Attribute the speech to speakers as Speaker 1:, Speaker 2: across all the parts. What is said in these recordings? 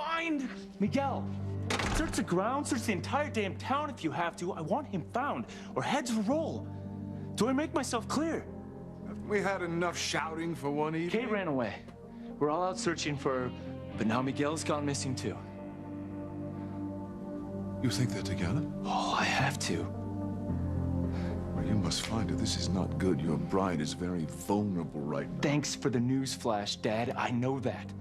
Speaker 1: find Miguel. Search the ground, search the entire damn town if you have to. I want him found, or heads will roll. Do I make myself clear?
Speaker 2: Haven't we had enough shouting for one evening?
Speaker 1: Kay ran away. We're all out searching for her, but now Miguel's gone missing too.
Speaker 2: You think they're together?
Speaker 1: Oh, I have to.
Speaker 2: Well, you must find her. This is not good. Your bride is very vulnerable right now.
Speaker 1: Thanks for the news flash, Dad. I know that.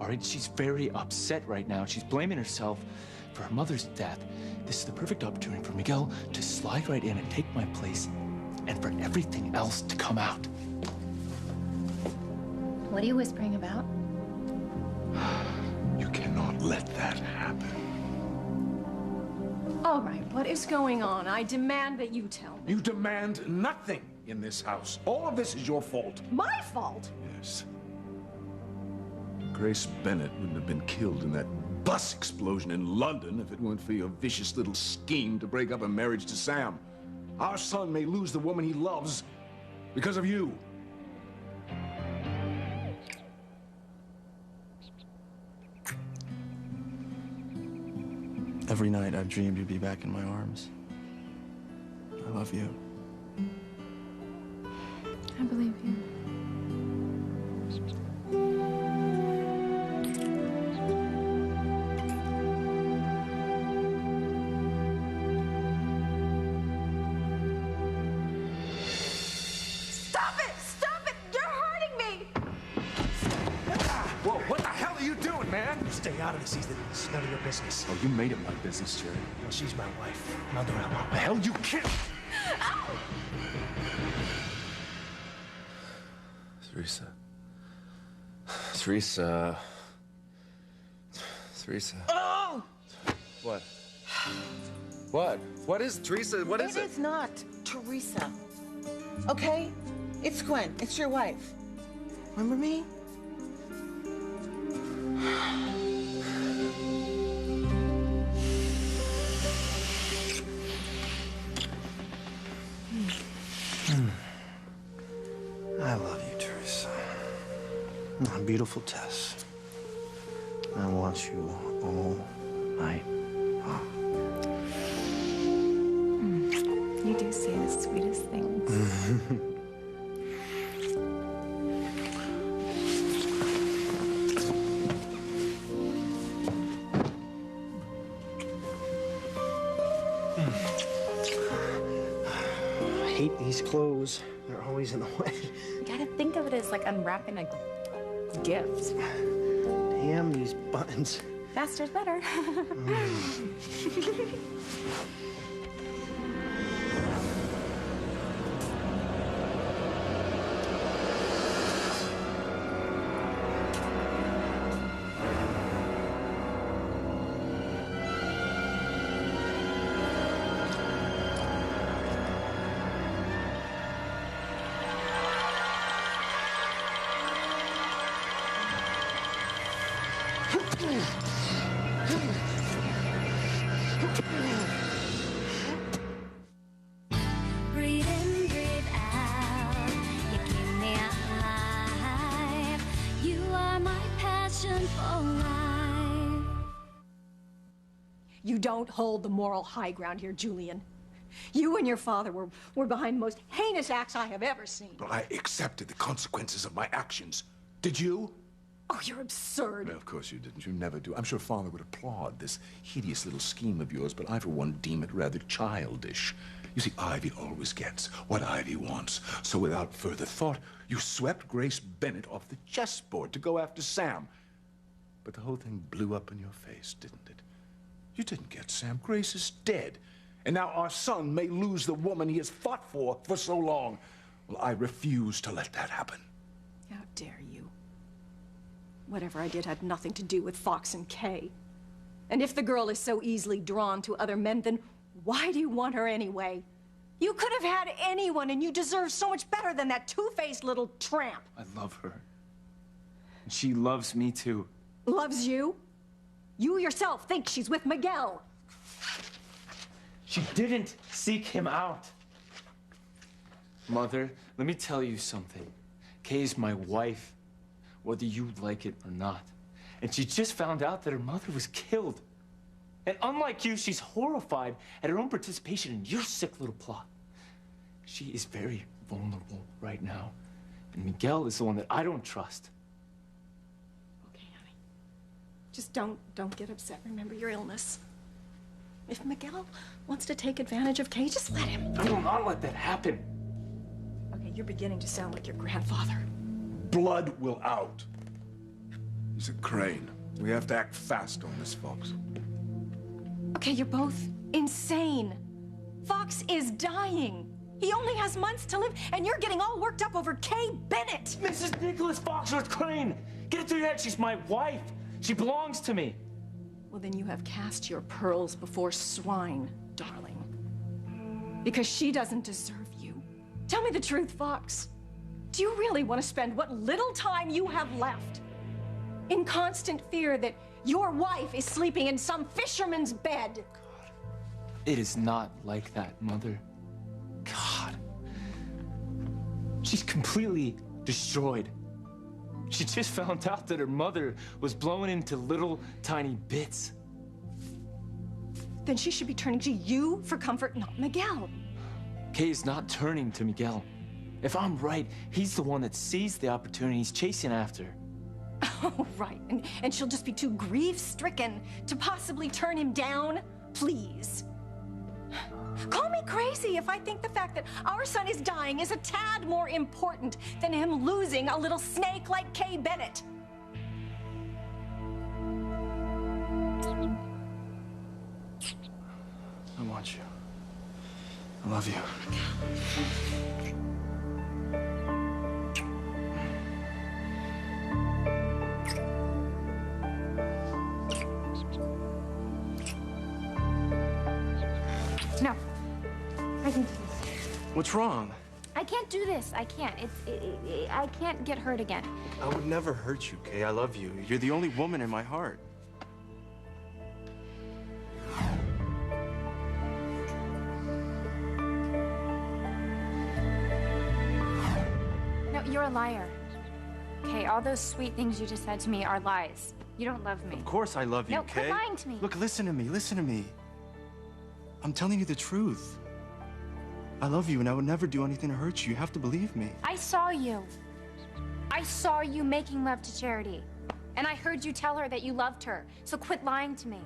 Speaker 1: All right, she's very upset right now. She's blaming herself for her mother's death. This is the perfect opportunity for Miguel to slide right in and take my place, and for everything else to come out.
Speaker 3: What are you whispering about?
Speaker 2: You cannot let that happen.
Speaker 4: All right, what is going on? I demand that you tell me.
Speaker 2: You demand nothing in this house. All of this is your fault.
Speaker 4: My fault?
Speaker 2: Yes. Grace Bennett wouldn't have been killed in that bus explosion in London if it weren't for your vicious little scheme to break up a marriage to Sam. Our son may lose the woman he loves because of you.
Speaker 5: Every night I've dreamed you'd be back in my arms. I love you.
Speaker 3: I believe you.
Speaker 4: Stop it! Stop it! You're hurting me!
Speaker 2: Whoa, what the hell are you doing, man?
Speaker 6: Stay out of this, Ethan. It's none of your business.
Speaker 1: Oh, you made it my business, Jerry.
Speaker 6: Well, she's my wife, and I'll do what I want.
Speaker 2: The hell you can't!
Speaker 7: Teresa.
Speaker 4: Oh!
Speaker 7: What? What? What is Teresa? What is it?
Speaker 8: It is not Teresa. Okay? It's Gwen. It's your wife. Remember me?
Speaker 6: I love you, Teresa. My beautiful Tess. I want you all night long.
Speaker 3: You do say the sweetest things.
Speaker 6: I hate these clothes. They're always in the way.
Speaker 3: You gotta think of it as like unwrapping a gift.
Speaker 6: Damn these buttons.
Speaker 3: Faster's better.
Speaker 9: Breathe in, breathe out. You keep me alive. You are my passion for life.
Speaker 4: You don't hold the moral high ground here, Julian. You and your father were behind the most heinous acts I have ever seen.
Speaker 2: But I accepted the consequences of my actions. Did you?
Speaker 4: Oh, you're absurd.
Speaker 2: Well, of course you didn't. You never do. I'm sure Father would applaud this hideous little scheme of yours, but I, for one, deem it rather childish. You see, Ivy always gets what Ivy wants. So without further thought, you swept Grace Bennett off the chessboard to go after Sam. But the whole thing blew up in your face, didn't it? You didn't get Sam. Grace is dead. And now our son may lose the woman he has fought for so long. Well, I refuse to let that happen.
Speaker 4: How dare you? Whatever I did had nothing to do with Fox and Kay. And if the girl is so easily drawn to other men, then why do you want her anyway? You could have had anyone, and you deserve so much better than that two-faced little tramp.
Speaker 1: I love her. And she loves me too.
Speaker 4: Loves you? You yourself think she's with Miguel.
Speaker 1: She didn't seek him out. Mother, let me tell you something. Kay's my wife, whether you like it or not. And she just found out that her mother was killed. And unlike you, she's horrified at her own participation in your sick little plot. She is very vulnerable right now. And Miguel is the one that I don't trust.
Speaker 4: Okay, honey. Just don't get upset. Remember your illness. If Miguel wants to take advantage of Kay, just let him.
Speaker 1: I will not let that happen.
Speaker 4: Okay, you're beginning to sound like your grandfather.
Speaker 2: Blood will out. He's a Crane. We have to act fast on this, Fox.
Speaker 4: Okay, you're both insane. Fox is dying. He only has months to live, and you're getting all worked up over Kay Bennett.
Speaker 1: Mrs. Nicholas Foxworth Crane! Get it through your head. She's my wife. She belongs to me.
Speaker 4: Well, then you have cast your pearls before swine, darling. Because she doesn't deserve you. Tell me the truth, Fox. Do you really want to spend what little time you have left in constant fear that your wife is sleeping in some fisherman's bed?
Speaker 1: God, it is not like that, Mother. God. She's completely destroyed. She just found out that her mother was blown into little tiny bits.
Speaker 4: Then she should be turning to you for comfort, not Miguel.
Speaker 1: Kay is not turning to Miguel. If I'm right, he's the one that sees the opportunity he's chasing after.
Speaker 4: Oh, right. And she'll just be too grief-stricken to possibly turn him down? Please. Call me crazy if I think the fact that our son is dying is a tad more important than him losing a little snake like Kay Bennett.
Speaker 5: I want you. I love you.
Speaker 3: No. I can do this.
Speaker 5: What's wrong?
Speaker 3: I can't do this. I can't. I can't get hurt again.
Speaker 5: I would never hurt you, Kay. I love you. You're the only woman in my heart.
Speaker 3: No, you're a liar. Okay, all those sweet things you just said to me are lies. You don't love me.
Speaker 5: Of course I love you,
Speaker 3: No,
Speaker 5: Kay.
Speaker 3: quit lying to me.
Speaker 5: Look, listen to me. Listen to me. I'm telling you the truth. I love you, and I would never do anything to hurt you. You have to believe me.
Speaker 3: I saw you. I saw you making love to Charity. And I heard you tell her that you loved her. So quit lying to me.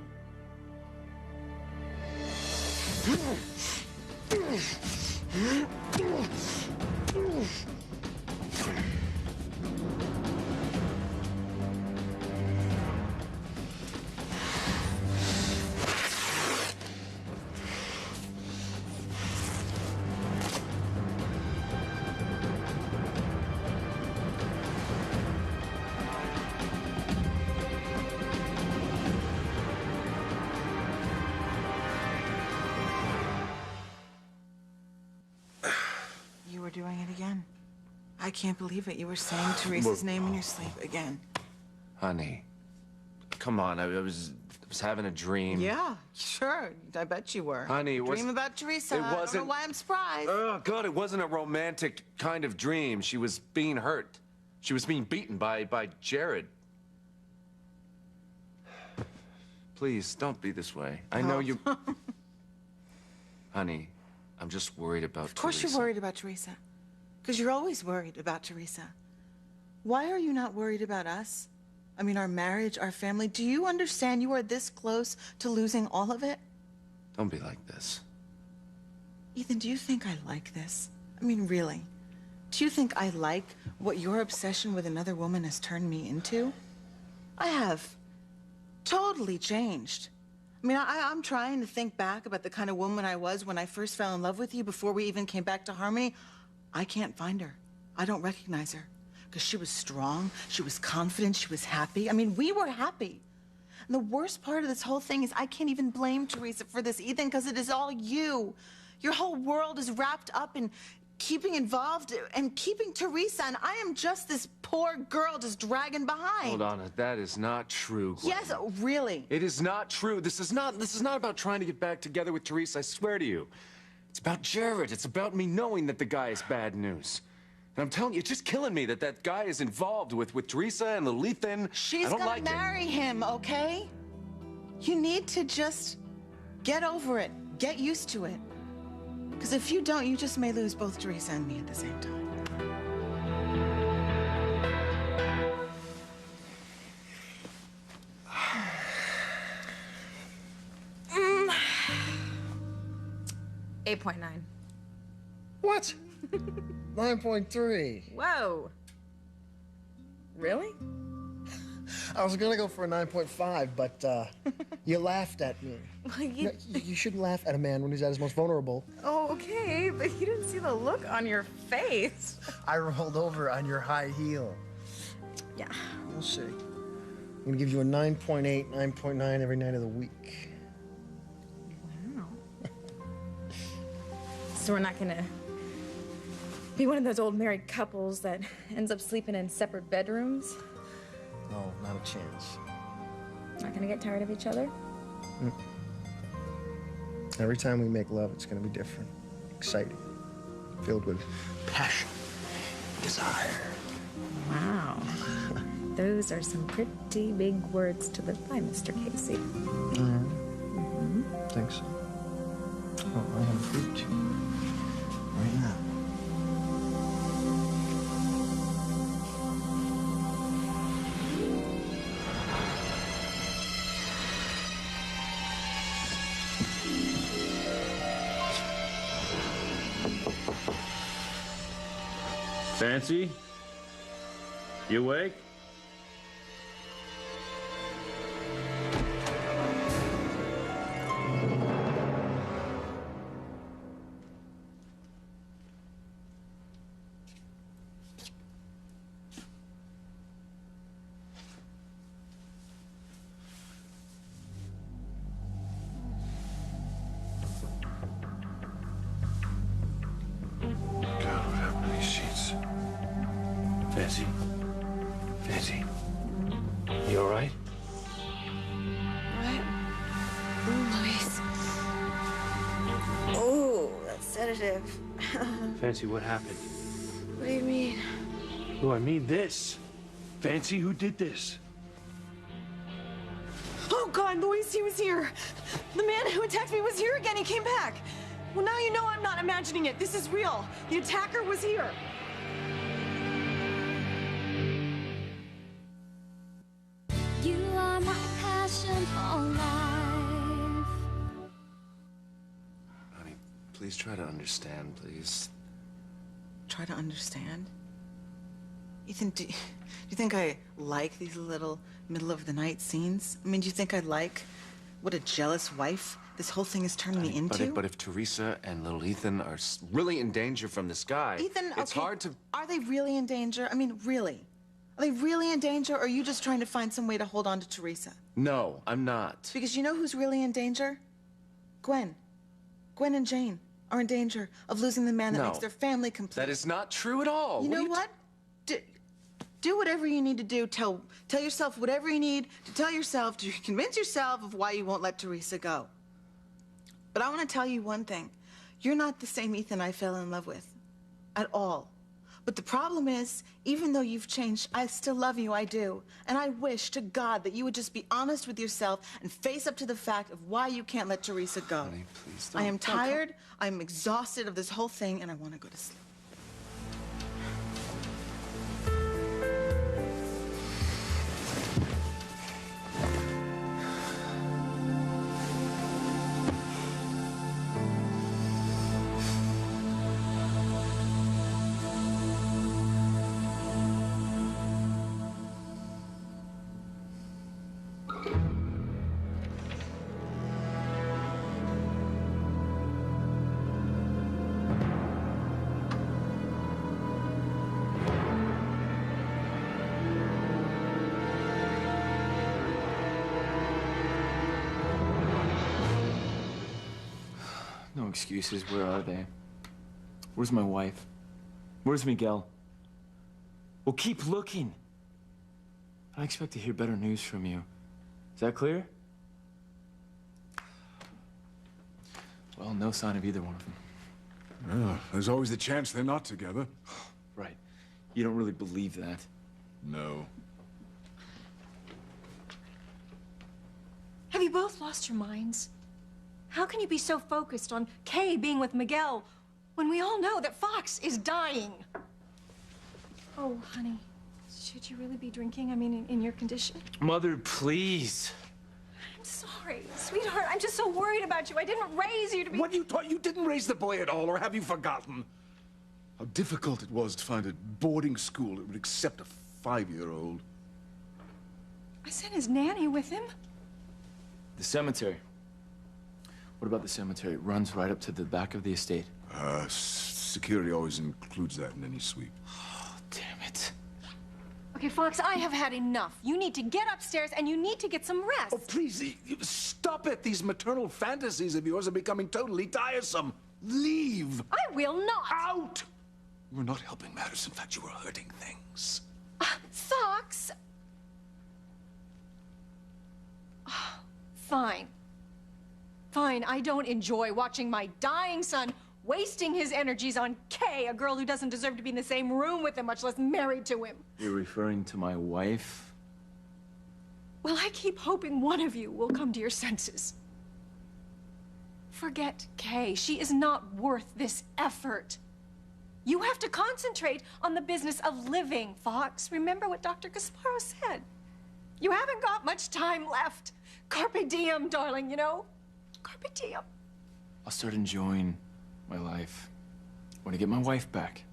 Speaker 8: You were doing it again. I can't believe it. You were saying Teresa's name in your sleep again.
Speaker 7: Honey, come on. I was having a dream.
Speaker 8: Yeah, sure. I bet you were.
Speaker 7: Honey, it was...
Speaker 8: Dream about Teresa.
Speaker 7: It
Speaker 8: I don't
Speaker 7: wasn't...
Speaker 8: know why I'm surprised.
Speaker 7: Oh, God, it wasn't a romantic kind of dream. She was being hurt. She was being beaten by Jared. Please, don't be this way. I know you... Honey, I'm just worried about Teresa.
Speaker 8: Of course you're worried about Teresa. Because you're always worried about Teresa. Why are you not worried about us? I mean, our marriage, our family. Do you understand you are this close to losing all of it?
Speaker 7: Don't be like this.
Speaker 8: Ethan, do you think I like this? I mean, really? Do you think I like what your obsession with another woman has turned me into? I have totally changed. I mean, I'm trying to think back about the kind of woman I was when I first fell in love with you before we even came back to Harmony. I can't find her. I don't recognize her. Because she was strong, she was confident, she was happy. I mean, we were happy. And the worst part of this whole thing is I can't even blame Teresa for this, Ethan, because it is all you. Your whole world is wrapped up in keeping involved and keeping Teresa, and I am just this poor girl just dragging behind.
Speaker 7: Hold on, that is not true, Gwen.
Speaker 8: Yes, really.
Speaker 7: It is not true. This is not about trying to get back together with Teresa, I swear to you. It's about Jared. It's about me knowing that the guy is bad news. And I'm telling you, it's just killing me that that guy is involved with Teresa and Little Ethan.
Speaker 8: She's
Speaker 7: I don't
Speaker 8: gonna
Speaker 7: like
Speaker 8: marry him, okay? You need to just get over it. Get used to it. Because if you don't, you just may lose both Teresa and me at the same time.
Speaker 10: Mm. 8.9.
Speaker 6: What? 9.3.
Speaker 10: Whoa. Really?
Speaker 6: I was gonna go for a 9.5, but you laughed at me.
Speaker 10: Well, you...
Speaker 6: You shouldn't laugh at a man when he's at his most vulnerable.
Speaker 10: Oh, okay, but you didn't see the look on your face.
Speaker 6: I rolled over on your high heel.
Speaker 10: Yeah.
Speaker 6: We'll see. I'm gonna give you a 9.8, 9.9 every night of the week.
Speaker 10: Wow. So we're not gonna be one of those old married couples that ends up sleeping in separate bedrooms?
Speaker 6: No, not a chance.
Speaker 10: Not gonna get tired of each other?
Speaker 6: Every time we make love, it's gonna be different, exciting, filled with passion, desire.
Speaker 10: Wow. Those are some pretty big words to live by, Mr. Casey.
Speaker 6: Think so? Oh, I have fruit to you right now.
Speaker 11: Fancy? You awake?
Speaker 2: God, what happened to these sheets?
Speaker 1: Fancy. Fancy. You all right?
Speaker 10: What? Luis. Oh, that's sedative.
Speaker 11: Fancy, what happened?
Speaker 10: What do you mean?
Speaker 11: Oh, I mean this. Fancy, who did this?
Speaker 4: Oh, God, Luis, he was here. The man who attacked me was here again. He came back. Well, now you know I'm not imagining it. This is real. The attacker was here.
Speaker 9: You are my passion for life.
Speaker 7: Honey, please try to understand, please.
Speaker 8: Try to understand? Ethan, do you think I like these little middle-of-the-night scenes? I mean, do you think I like what a jealous wife this whole thing has turned me into?
Speaker 7: But if Teresa and little Ethan are really in danger from this guy,
Speaker 8: Ethan,
Speaker 7: it's
Speaker 8: okay,
Speaker 7: hard to...
Speaker 8: Are they really in danger? I mean, really? Are they really in danger, or are you just trying to find some way to hold on to Teresa?
Speaker 7: No, I'm not.
Speaker 8: Because you know who's really in danger? Gwen. Gwen and Jane are in danger of losing the man that makes their family complete.
Speaker 7: That is not true at all.
Speaker 8: You know what? Do whatever you need to do. Tell yourself whatever you need to tell yourself to convince yourself of why you won't let Teresa go. But I want to tell you one thing. You're not the same Ethan I fell in love with. At all. But the problem is, even though you've changed, I still love you, I do. And I wish to God that you would just be honest with yourself and face up to the fact of why you can't let Teresa go.
Speaker 7: Honey, please
Speaker 8: I am tired, I'm exhausted of this whole thing, and I want to go to sleep.
Speaker 1: No excuses. Where are they? Where's my wife? Where's Miguel? Well, keep looking. I expect to hear better news from you. Is that clear? Well, no sign of either one of them.
Speaker 2: Well, there's always the chance they're not together.
Speaker 1: Right. You don't really believe that.
Speaker 2: No.
Speaker 4: Have you both lost your minds? How can you be so focused on Kay being with Miguel when we all know that Fox is dying? Oh, honey, should you really be drinking? I mean, in your condition?
Speaker 1: Mother, please.
Speaker 4: I'm sorry, sweetheart. I'm just so worried about you. I didn't raise you to be...
Speaker 2: What you thought? You didn't raise the boy at all, or have you forgotten? How difficult it was to find a boarding school that would accept a 5-year-old.
Speaker 4: I sent his nanny with him.
Speaker 1: The cemetery. What about the cemetery? It runs right up to the back of the estate.
Speaker 2: Security always includes that in any sweep.
Speaker 1: Oh, damn it.
Speaker 4: Okay, Fox, I have had enough. You need to get upstairs and you need to get some rest.
Speaker 2: Oh, please, stop it. These maternal fantasies of yours are becoming totally tiresome. Leave.
Speaker 4: I will not.
Speaker 2: Out! You were not helping matters. In fact, you were hurting things.
Speaker 4: Fox! Fine. Fine, I don't enjoy watching my dying son wasting his energies on Kay, a girl who doesn't deserve to be in the same room with him, much less married to him.
Speaker 1: You're referring to my wife?
Speaker 4: Well, I keep hoping one of you will come to your senses. Forget Kay. She is not worth this effort. You have to concentrate on the business of living, Fox. Remember what Dr. Gasparo said. You haven't got much time left. Carpe diem, darling, you know? Carpe diem.
Speaker 1: I'll start enjoying my life when I get my wife back.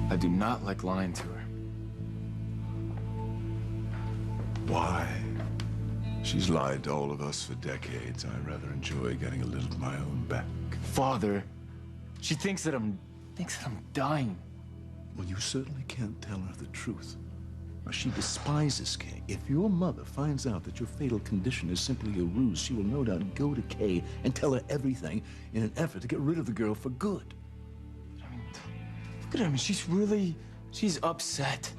Speaker 1: I do not like lying to her.
Speaker 2: Why? She's lied to all of us for decades. I rather enjoy getting a little of my own back.
Speaker 1: Father, she thinks that I'm dying.
Speaker 2: Well, you certainly can't tell her the truth. She despises Kay. If your mother finds out that your fatal condition is simply a ruse, she will no doubt go to Kay and tell her everything in an effort to get rid of the girl for good.
Speaker 1: I mean, look at her. I mean, she's upset.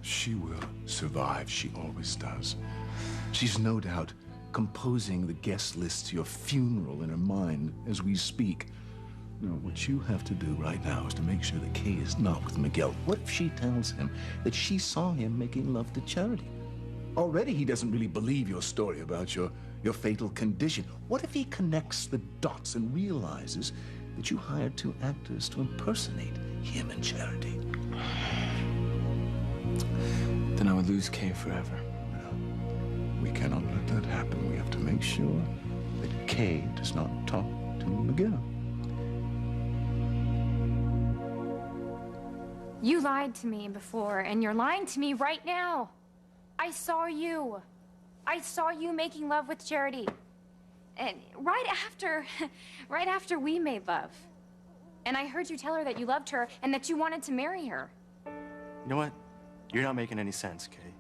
Speaker 2: She will survive. She always does. She's no doubt composing the guest list to your funeral in her mind as we speak. Now, what you have to do right now is to make sure that Kay is not with Miguel. What if she tells him that she saw him making love to Charity? Already he doesn't really believe your story about your fatal condition. What if he connects the dots and realizes that you hired 2 actors to impersonate him and Charity?
Speaker 1: Then I would lose Kay forever.
Speaker 2: No, we cannot let that happen. We have to make sure that Kay does not talk to Miguel.
Speaker 3: You lied to me before, and you're lying to me right now. I saw you. I saw you making love with Charity. And right after we made love. And I heard you tell her that you loved her and that you wanted to marry her.
Speaker 5: You know what? You're not making any sense, Kay.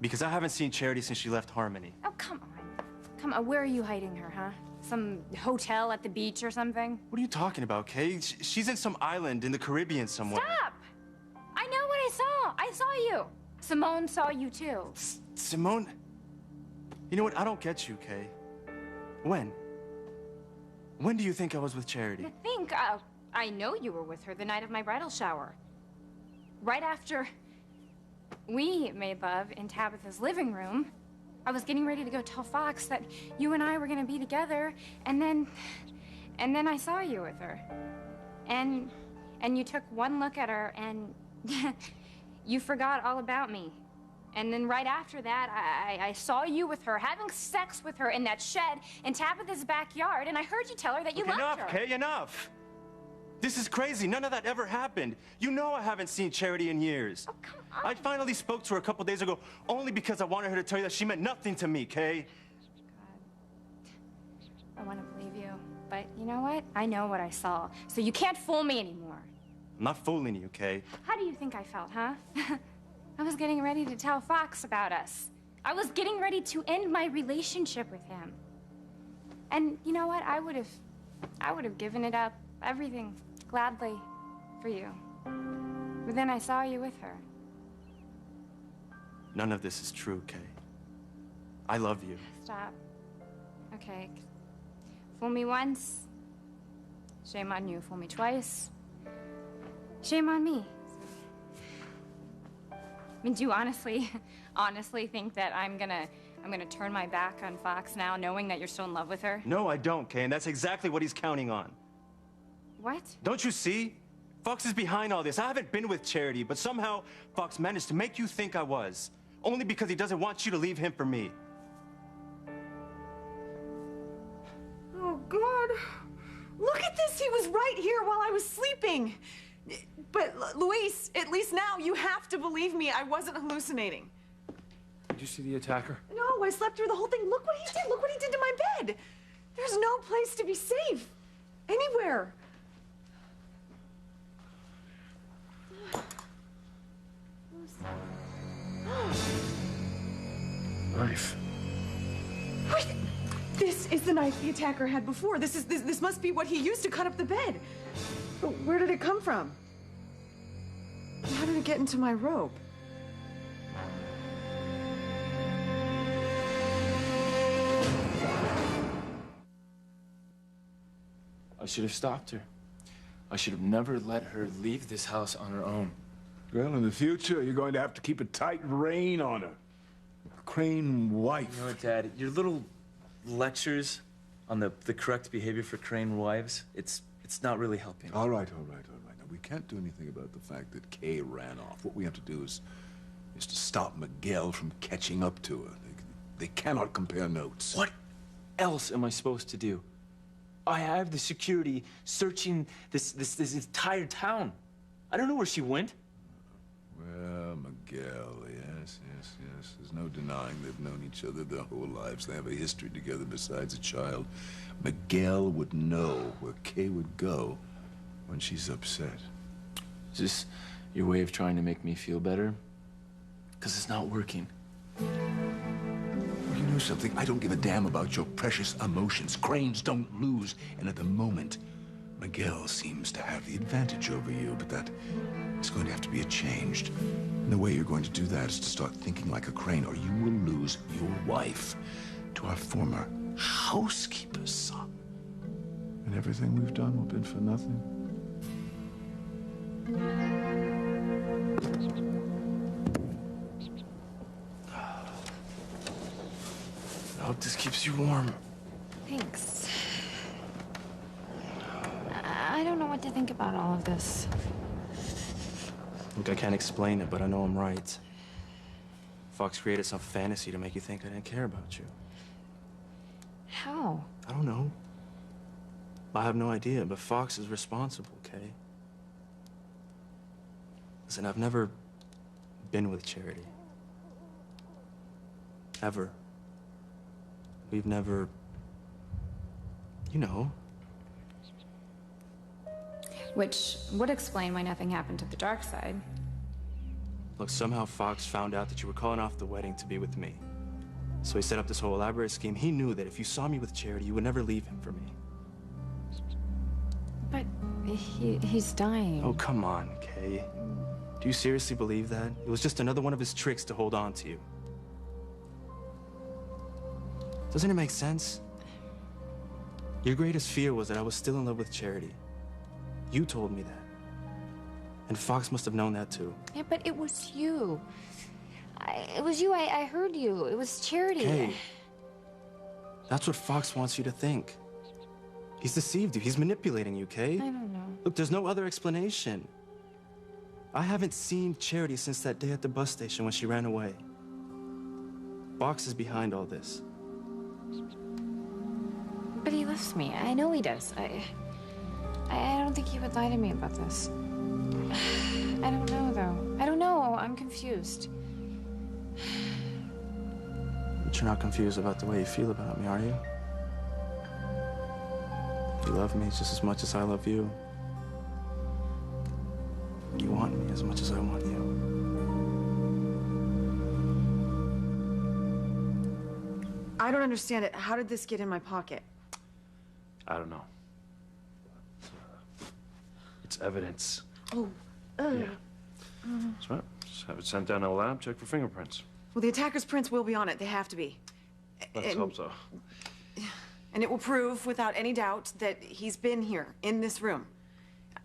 Speaker 5: Because I haven't seen Charity since she left Harmony.
Speaker 3: Oh, come on. Come on, where are you hiding her, huh? Some hotel at the beach or something?
Speaker 5: What are you talking about, Kay? She's in some island in the Caribbean somewhere.
Speaker 3: Stop! I know what I saw. I saw you. Simone saw you too.
Speaker 5: Simone? You know what? I don't get you, Kay. When? When do you think I was with Charity?
Speaker 3: I know you were with her the night of my bridal shower. Right after we made love in Tabitha's living room, I was getting ready to go tell Fox that you and I were gonna be together, and then I saw you with her. And you took one look at her and you forgot all about me. And then right after that, I saw you with her, having sex with her in that shed in Tabitha's backyard, and I heard you tell her that you loved her.
Speaker 5: Enough, Kay, enough! This is crazy. None of that ever happened. You know I haven't seen Charity in years.
Speaker 3: Oh, come on.
Speaker 5: I finally spoke to her a couple days ago only because I wanted her to tell you that she meant nothing to me, Kay.
Speaker 3: God. I want to believe you, but you know what? I know what I saw, so you can't fool me anymore.
Speaker 5: I'm not fooling you, Kay.
Speaker 3: How do you think I felt, huh? I was getting ready to tell Fox about us. I was getting ready to end my relationship with him. And you know what? I would have given it up, everything, gladly, for you. But then I saw you with her.
Speaker 5: None of this is true, Kay. I love you.
Speaker 3: Stop. Okay. Fool me once, shame on you. Fool me twice, shame on me. I mean, do you honestly think that I'm gonna turn my back on Fox now, knowing that you're still in love with her?
Speaker 5: No, I don't, Kay, and that's exactly what he's counting on.
Speaker 3: What?
Speaker 5: Don't you see? Fox is behind all this. I haven't been with Charity, but somehow Fox managed to make you think I was. Only because he doesn't want you to leave him for me.
Speaker 8: Oh, God. Look at this. He was right here while I was sleeping. But, Luis, at least now you have to believe me. I wasn't hallucinating.
Speaker 11: Did you see the attacker?
Speaker 8: No, I slept through the whole thing. Look what he did. Look what he did to my bed. There's no place to be safe. Anywhere.
Speaker 11: Knife.
Speaker 8: Wait, this is the knife the attacker had before. This must be what he used to cut up the bed. But where did it come from? How did it get into my robe?
Speaker 1: I should have stopped her. I should have never let her leave this house on her own.
Speaker 2: Well, in the future, you're going to have to keep a tight rein on her. Crane wife.
Speaker 1: You know what, Dad? Your little lectures on the correct behavior for Crane wives, it's not really helping.
Speaker 2: All right. Now, we can't do anything about the fact that Kay ran off. What we have to do is to stop Miguel from catching up to her. They cannot compare notes.
Speaker 1: What else am I supposed to do? I have the security searching this entire town. I don't know where she went.
Speaker 2: Well, Miguel, yes. There's no denying they've known each other their whole lives. They have a history together besides a child. Miguel would know where Kay would go when she's upset.
Speaker 1: Is this your way of trying to make me feel better? Because it's not working.
Speaker 2: You know something? I don't give a damn about your precious emotions. Cranes don't lose. And at the moment, Miguel seems to have the advantage over you, but that is going to have to be changed. And the way you're going to do that is to start thinking like a Crane, or you will lose your wife to our former housekeeper's son. And everything we've done will have been for nothing.
Speaker 1: I hope this keeps you warm.
Speaker 3: Thanks. I don't know what to think about all of this.
Speaker 5: Look, I can't explain it, but I know I'm right. Fox created some fantasy to make you think I didn't care about you.
Speaker 3: How?
Speaker 5: I don't know. I have no idea, but Fox is responsible, Kay. Listen, I've never been with Charity. Ever. We've never... You know.
Speaker 3: Which would explain why nothing happened to the dark side.
Speaker 5: Look, somehow Fox found out that you were calling off the wedding to be with me. So he set up this whole elaborate scheme. He knew that if you saw me with Charity, you would never leave him for me.
Speaker 3: But he's dying.
Speaker 5: Oh, come on, Kay. Do you seriously believe that? It was just another one of his tricks to hold on to you. Doesn't it make sense? Your greatest fear was that I was still in love with Charity. You told me that. And Fox must have known that too.
Speaker 3: Yeah, but it was you. It was you. I heard you. It was Charity.
Speaker 5: Kay, that's what Fox wants you to think. He's deceived you. He's manipulating you, Kay.
Speaker 3: I don't know.
Speaker 5: Look, there's no other explanation. I haven't seen Charity since that day at the bus station when she ran away. Fox is behind all this.
Speaker 3: But he loves me. I know he does. I don't think he would lie to me about this. I don't know, though. I don't know. I'm confused.
Speaker 5: But you're not confused about the way you feel about me, are you? You love me just as much as I love you. You want me as much as I want you.
Speaker 8: I don't understand it. How did this get in my pocket?
Speaker 11: I don't know. It's evidence.
Speaker 8: Oh,
Speaker 11: Yeah. That's right. Just have it sent down to a lab, check for fingerprints.
Speaker 8: Well, the attacker's prints will be on it. They have to be.
Speaker 11: Let's hope so.
Speaker 8: And it will prove, without any doubt, that he's been here, in this room.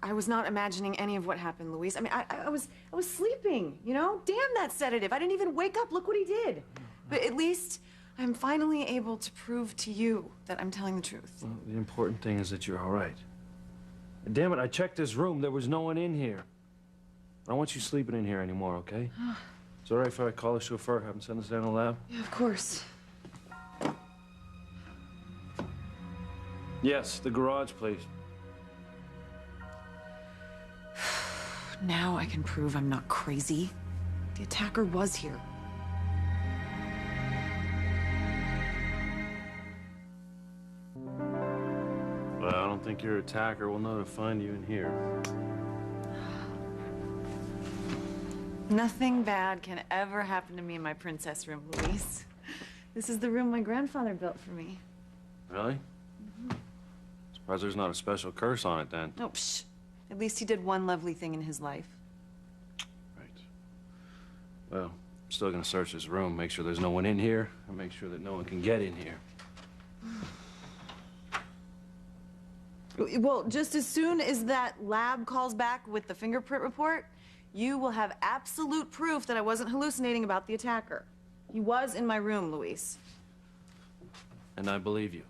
Speaker 8: I was not imagining any of what happened, Luis. I mean, I was sleeping, you know? Damn that sedative. I didn't even wake up. Look what he did. But at least I'm finally able to prove to you that I'm telling the truth.
Speaker 11: Well, the important thing is that you're all right. And damn it, I checked this room. There was no one in here. I don't want you sleeping in here anymore, okay? It's all right if I call the chauffeur, have him send us down to the lab?
Speaker 8: Yeah, of course.
Speaker 11: Yes, the garage, please.
Speaker 8: Now I can prove I'm not crazy. The attacker was here.
Speaker 11: Well, I don't think your attacker will know to find you in here.
Speaker 8: Nothing bad can ever happen to me in my princess room, Luis. This is the room my grandfather built for me.
Speaker 11: Really? Surprised there's not a special curse on it, then.
Speaker 8: Oh, psh. At least he did one lovely thing in his life.
Speaker 11: Right. Well, I'm still gonna search this room, make sure there's no one in here, and make sure that no one can get in here.
Speaker 8: Well, just as soon as that lab calls back with the fingerprint report, you will have absolute proof that I wasn't hallucinating about the attacker. He was in my room, Luis.
Speaker 11: And I believe you.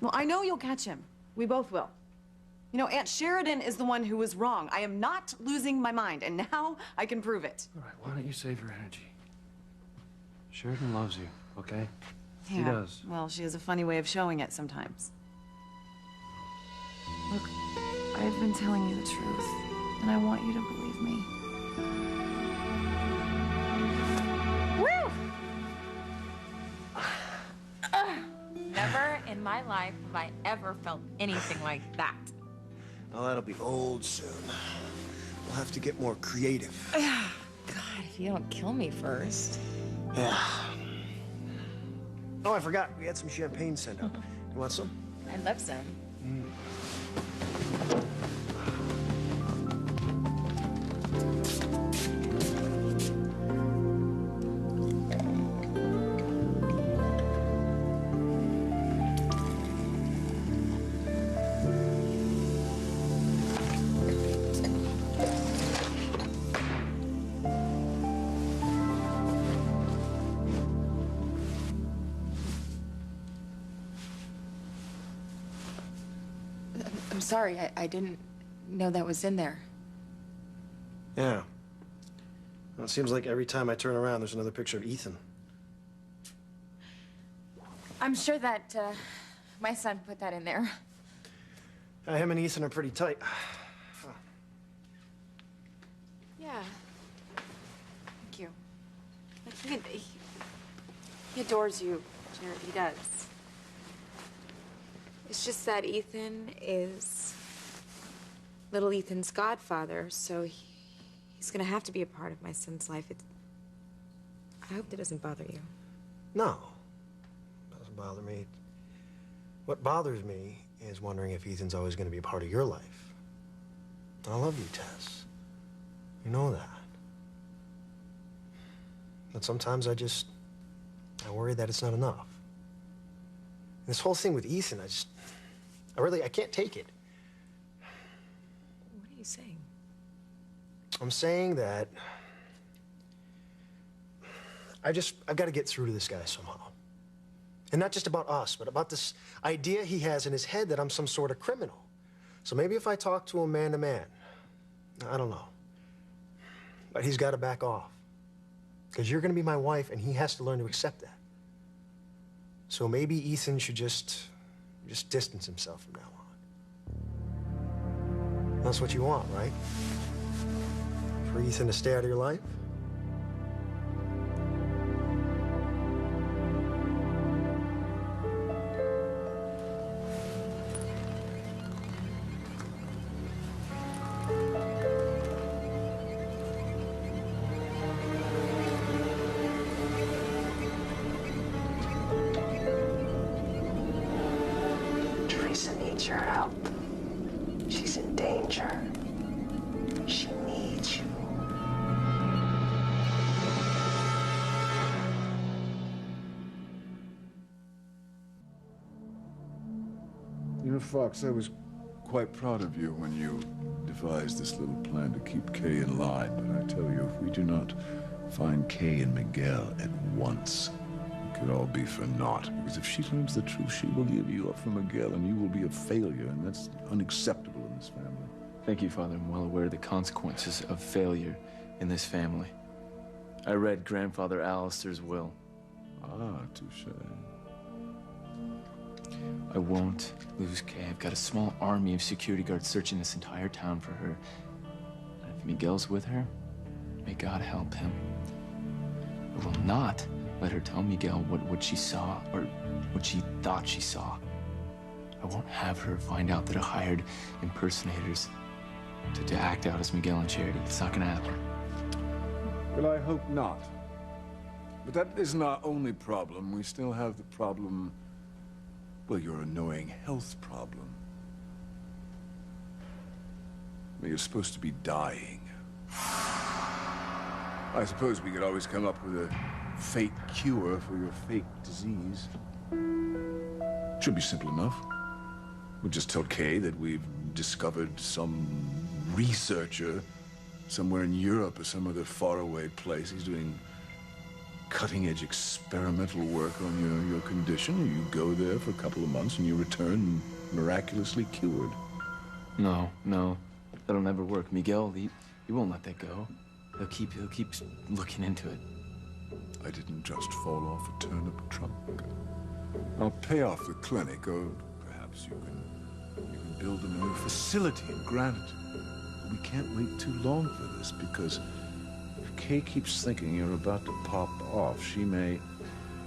Speaker 8: Well, I know you'll catch him. We both will. You know, Aunt Sheridan is the one who was wrong. I am not losing my mind, and now I can prove it.
Speaker 11: All right, why don't you save your energy? Sheridan loves you, okay?
Speaker 8: Yeah.
Speaker 11: She does.
Speaker 8: Well, she has a funny way of showing it sometimes. Look, I've been telling you the truth, and I want you to believe me. Woo!
Speaker 10: Never in my life have I ever felt anything like that.
Speaker 6: Oh, that'll be old soon. We'll have to get more creative.
Speaker 10: God, if you don't kill me first.
Speaker 6: Yeah. Oh, I forgot. We had some champagne sent up. You want some?
Speaker 10: I'd love some. I'm sorry, I didn't know that was in there.
Speaker 6: Yeah. Well, it seems like every time I turn around, there's another picture of Ethan.
Speaker 10: I'm sure that my son put that in there.
Speaker 6: Him and Ethan are pretty tight.
Speaker 10: Yeah. Thank you. He adores you, Jared. He does. It's just that Ethan is little Ethan's godfather, so he's gonna have to be a part of my son's life. I hope that doesn't bother you.
Speaker 6: No. Doesn't bother me. What bothers me is wondering if Ethan's always going to be a part of your life. I love you, Tess. You know that. But sometimes I worry that it's not enough. This whole thing with Ethan, I can't take it.
Speaker 10: What are you saying?
Speaker 6: I'm saying that I've got to get through to this guy somehow. And not just about us, but about this idea he has in his head that I'm some sort of criminal. So maybe if I talk to him man to man, I don't know. But he's got to back off. Because you're going to be my wife, and he has to learn to accept that. So maybe Ethan should just distance himself from now on. That's what you want, right? For Ethan to stay out of your life?
Speaker 12: Teresa needs your help. She's in danger. She needs you.
Speaker 2: You know, Fox, I was quite proud of you when you devised this little plan to keep Kay in line, but I tell you, if we do not find Kay and Miguel at once, it could all be for naught. Because if she learns the truth, she will give you up for Miguel, and you will be a failure, and that's unacceptable in this family.
Speaker 1: Thank you, Father. I'm well aware of the consequences of failure in this family. I read Grandfather Alistair's will.
Speaker 2: Ah, touche.
Speaker 1: I won't lose Kay. I've got a small army of security guards searching this entire town for her. And if Miguel's with her, may God help him. I will not let her tell Miguel what she saw or what she thought she saw. I won't have her find out that I hired impersonators to act out as Miguel and Charity. It's not gonna happen.
Speaker 2: Well, I hope not. But that isn't our only problem. We still have the problem, well, your annoying health problem. I mean, you're supposed to be dying. I suppose we could always come up with a fake cure for your fake disease. Should be simple enough. We'll just tell Kay that we've discovered some researcher somewhere in Europe or some other faraway place. He's doing cutting-edge experimental work on your condition. You go there for a couple of months and you return miraculously cured.
Speaker 1: No, that'll never work. Miguel, he won't let that go. He'll keep looking into it.
Speaker 2: I didn't just fall off a turnip trunk. I'll pay off the clinic, or perhaps you can build them a new facility in Granite. We can't wait too long for this, because if Kay keeps thinking you're about to pop off, she may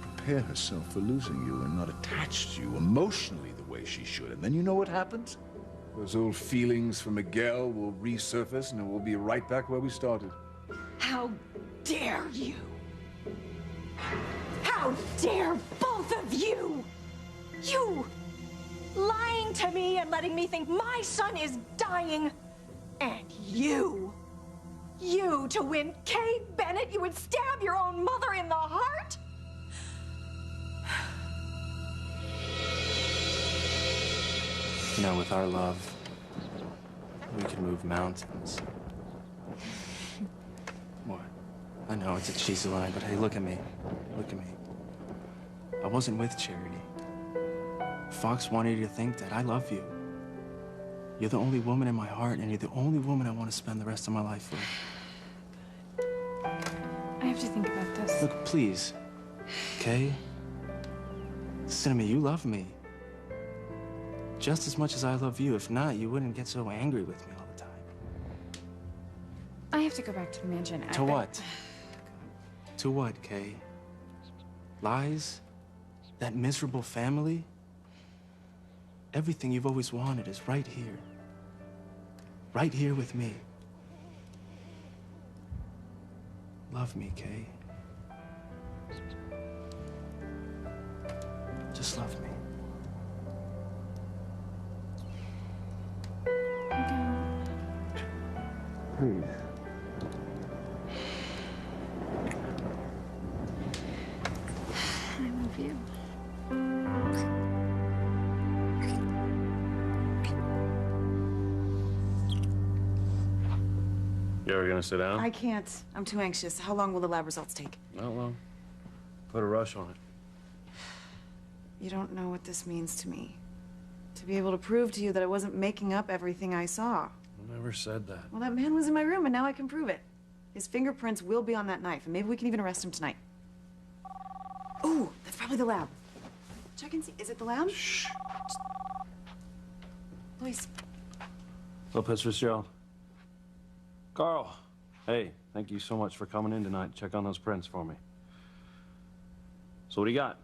Speaker 2: prepare herself for losing you and not attach to you emotionally the way she should. And then you know what happens? Those old feelings for Miguel will resurface, and we'll be right back where we started.
Speaker 4: How dare you? How dare both of you? You lying to me and letting me think my son is dying. And you to win Kay Bennett, you would stab your own mother in the heart?
Speaker 5: You know, with our love, we can move mountains. What? I know it's a cheesy line, but hey, look at me. Look at me. I wasn't with Charity. Fox wanted you to think that I love you. You're the only woman in my heart, and you're the only woman I want to spend the rest of my life with.
Speaker 3: I have to think about this.
Speaker 5: Look, please. Kay? Listen to me, you love me. Just as much as I love you. If not, you wouldn't get so angry with me all the time.
Speaker 3: I have to go back to the mansion.
Speaker 5: To what? To what, Kay? Lies? That miserable family? Everything you've always wanted is right here. Right here with me. Love me, Kay. Just love me. Please.
Speaker 3: I love you.
Speaker 11: You ever gonna sit down?
Speaker 8: I can't. I'm too anxious. How long will the lab results take?
Speaker 11: Not long. Put a rush on it.
Speaker 8: You don't know what this means to me. To be able to prove to you that I wasn't making up everything I saw.
Speaker 11: I never said that.
Speaker 8: Well, that man was in my room, and now I can prove it. His fingerprints will be on that knife, and maybe we can even arrest him tonight. Ooh, that's probably the lab. Check and see. Is it the lab?
Speaker 11: Shh.
Speaker 8: Luis.
Speaker 11: Lopez Fitzgerald. Carl. Hey, thank you so much for coming in tonight. Check on those prints for me. So what do you got?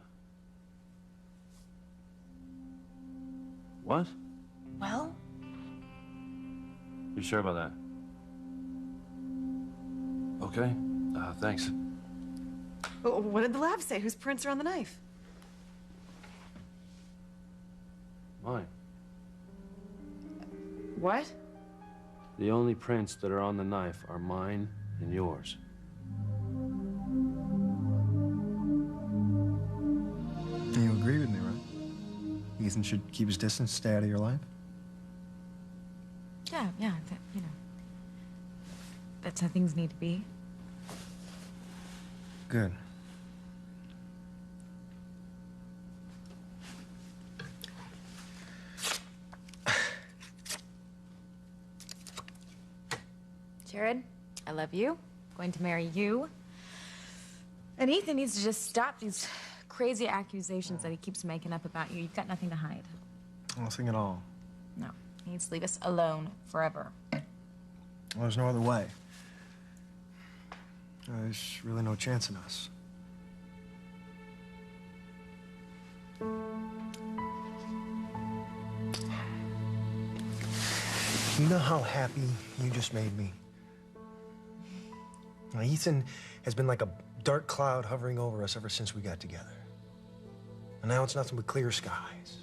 Speaker 11: What?
Speaker 8: Well?
Speaker 11: You sure about that? Okay. Thanks.
Speaker 8: What did the lab say? Whose prints are on the knife?
Speaker 11: Mine.
Speaker 8: What?
Speaker 11: The only prints that are on the knife are mine and yours.
Speaker 13: You agree with me, right? Ethan should keep his distance, stay out of your life?
Speaker 10: Yeah, you know. That's how things need to be.
Speaker 13: Good.
Speaker 10: Jared, I love you. Going to marry you. And Ethan needs to just stop these crazy accusations that he keeps making up about you. You've got nothing to hide.
Speaker 13: Nothing at all.
Speaker 10: No, he needs to leave us alone forever.
Speaker 13: Well, there's no other way. There's really no chance in us.
Speaker 6: You know how happy you just made me? Now, Ethan has been like a dark cloud hovering over us ever since we got together. And now it's nothing but clear skies.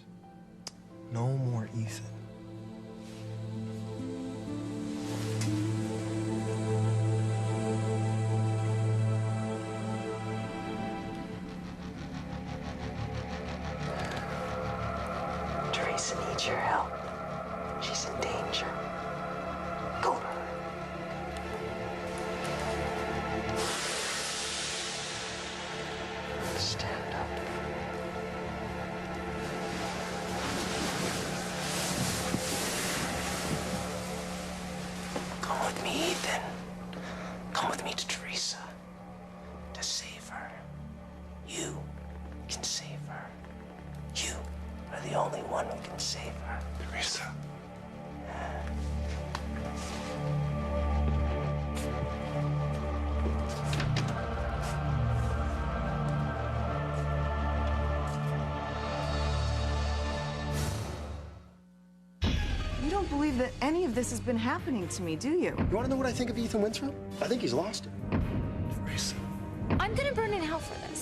Speaker 6: No more Ethan.
Speaker 12: Teresa needs your help. She's in danger. Go to her. Stand up. Come with me, Ethan. Come with me to Teresa. To save her. You can save her. You are the only one who can save her.
Speaker 2: Teresa.
Speaker 8: You don't believe that any of this has been happening to me, do you?
Speaker 6: You want to know what I think of Ethan Winthrop? I think he's lost it.
Speaker 2: Teresa.
Speaker 3: I'm gonna burn in hell for this.